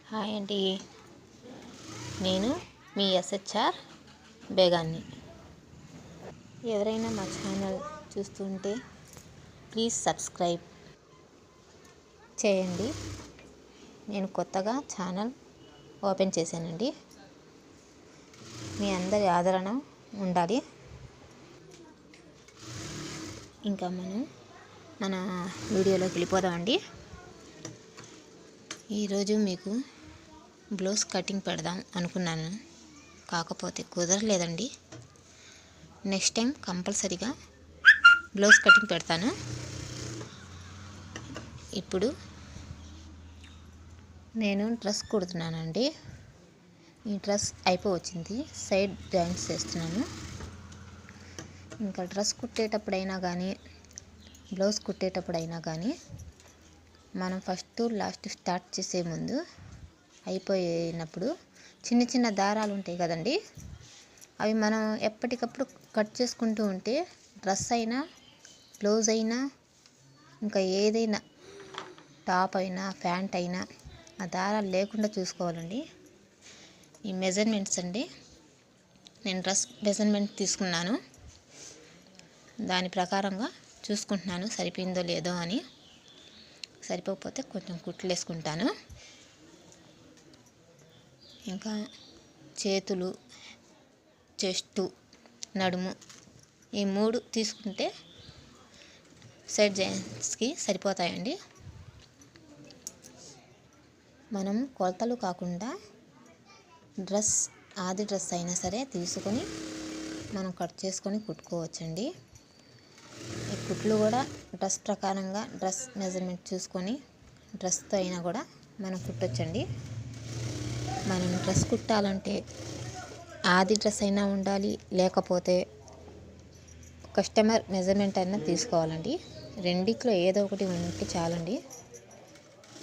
Hi అండి, నేను మీ ఎస్హెచ్ఆర్ బేగాన్ని. ఎవరైనా మా ఛానల్ చూస్తుంటే ప్లీజ్ సబ్స్క్రైబ్ చేయండి. నేను కొత్తగా ఛానల్ ఓపెన్ చేశానండి. మీ అందరి ఆదరణ ఉండాలి. ఇంకా మన వీడియోలోకి వెళ్ళిపోదామండి. ఈరోజు మీకు బ్లౌజ్ కటింగ్ పెడదాం అనుకున్నాను, కాకపోతే కుదరలేదండి. నెక్స్ట్ టైం కంపల్సరీగా బ్లౌజ్ కటింగ్ పెడతాను. ఇప్పుడు నేను డ్రెస్ కుడుతున్నానండి. ఈ డ్రెస్ అయిపోవచ్చింది, సైడ్ జాయింట్స్ చేస్తున్నాను. ఇంకా డ్రెస్ కుట్టేటప్పుడైనా కానీ బ్లౌజ్ కుట్టేటప్పుడైనా కానీ మనం ఫస్ట్ లాస్ట్ స్టార్ట్ చేసే ముందు అయిపోయినప్పుడు చిన్న చిన్న దారాలు ఉంటాయి కదండి, అవి మనం ఎప్పటికప్పుడు కట్ చేసుకుంటూ ఉంటే డ్రెస్ అయినా బ్లౌజ్ అయినా ఇంకా ఏదైనా టాప్ అయినా ప్యాంట్ అయినా ఆ దారాలు లేకుండా చూసుకోవాలండి. ఈ మెజర్మెంట్స్ అండి, నేను డ్రెస్ మెజర్మెంట్ తీసుకున్నాను, దాని ప్రకారంగా చూసుకుంటున్నాను సరిపోయిందో లేదో అని. సరిపోకపోతే కొంచెం కుట్లు వేసుకుంటాను. ఇంకా చేతులు, చెస్టు, నడుము ఈ 3 తీసుకుంటే సైడ్ జాయింట్స్కి సరిపోతాయండి. మనం కొలతలు కాకుండా ఆది డ్రెస్ అయినా సరే తీసుకొని మనం కట్ చేసుకొని కుట్టుకోవచ్చండి. ఈ కుట్లు కూడా డ్రెస్ ప్రకారంగా డ్రెస్ మెజర్మెంట్ చూసుకొని డ్రెస్తో అయినా కూడా మనం కుట్టొచ్చండి. మనం డ్రెస్ కుట్టాలంటే ఆది డ్రెస్ అయినా ఉండాలి, లేకపోతే కస్టమర్ మెజర్మెంట్ అయినా తీసుకోవాలండి. రెండిట్లో ఏదో ఒకటి ఉంటే చాలండి,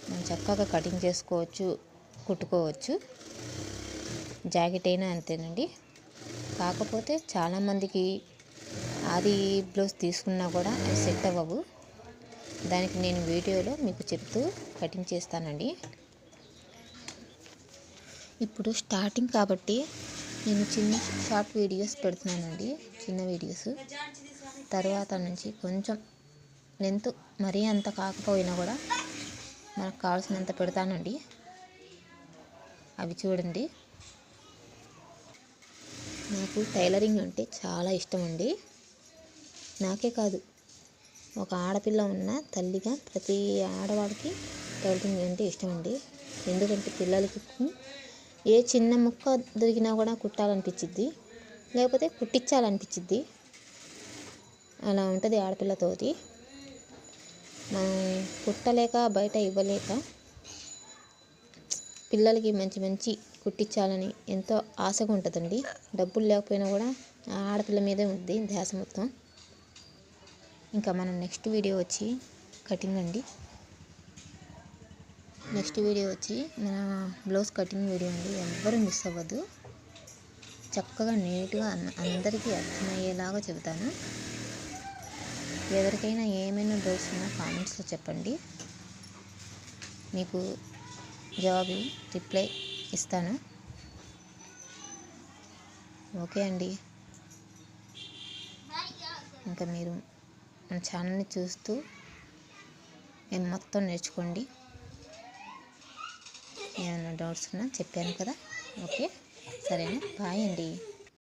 మనం చక్కగా కటింగ్ చేసుకోవచ్చు, కుట్టుకోవచ్చు. జాకెట్ అయినా అంతేనండి. కాకపోతే చాలామందికి ఆది బ్లౌజ్ తీసుకున్నా కూడా అవి సెట్ అవ్వవు. దానికి నేను వీడియోలో మీకు చెప్తూ కటింగ్ చేస్తానండి. ఇప్పుడు స్టార్టింగ్ కాబట్టి నేను చిన్న షార్ట్ వీడియోస్ పెడుతున్నానండి, చిన్న వీడియోస్. తర్వాత నుంచి కొంచెం లెంత్ మరీ అంత కాకపోయినా కూడా మనకు కావాల్సినంత పెడతానండి. అవి చూడండి. నాకు టైలరింగ్ అంటే చాలా ఇష్టం అండి. నాకే కాదు, ఒక ఆడపిల్ల ఉన్న తల్లిగా ప్రతి ఆడవాడికి టైలరింగ్ అంటే ఇష్టం అండి. ఎందుకంటే పిల్లలకి ఏ చిన్న ముక్క దొరికినా కూడా కుట్టాలనిపించిద్ది, లేకపోతే కుట్టించాలనిపించిద్ది. అలా ఉంటుంది ఆడపిల్లతోటి. మనం కుట్టలేక బయట ఇవ్వలేక పిల్లలకి మంచి మంచి కుట్టించాలని ఎంతో ఆశగా ఉంటుందండి. డబ్బులు లేకపోయినా కూడా ఆ ఆడపిల్ల మీదే ఉంది ధ్యాస మొత్తం. ఇంకా మనం నెక్స్ట్ వీడియో వచ్చి కటింగ్ అండి. నెక్స్ట్ వీడియో వచ్చి మన బ్లౌజ్ కటింగ్ వీడియో అండి. ఎవ్వరూ మిస్ అవ్వద్దు. చక్కగా నీట్గా అందరికీ అర్థమయ్యేలాగా చెబుతాను. ఎవరికైనా ఏమైనా డౌట్స్ ఉన్నా కామెంట్స్లో చెప్పండి, మీకు జవాబు రిప్లై ఇస్తాను. ఓకే అండి. ఇంకా మీరు మన ఛానల్ని చూస్తూ మేము మొత్తం నేర్చుకోండి. ఏమైనా డౌట్స్ ఉన్నా చెప్పాను కదా. ఓకే, సరేనా? బాయ్ అండి.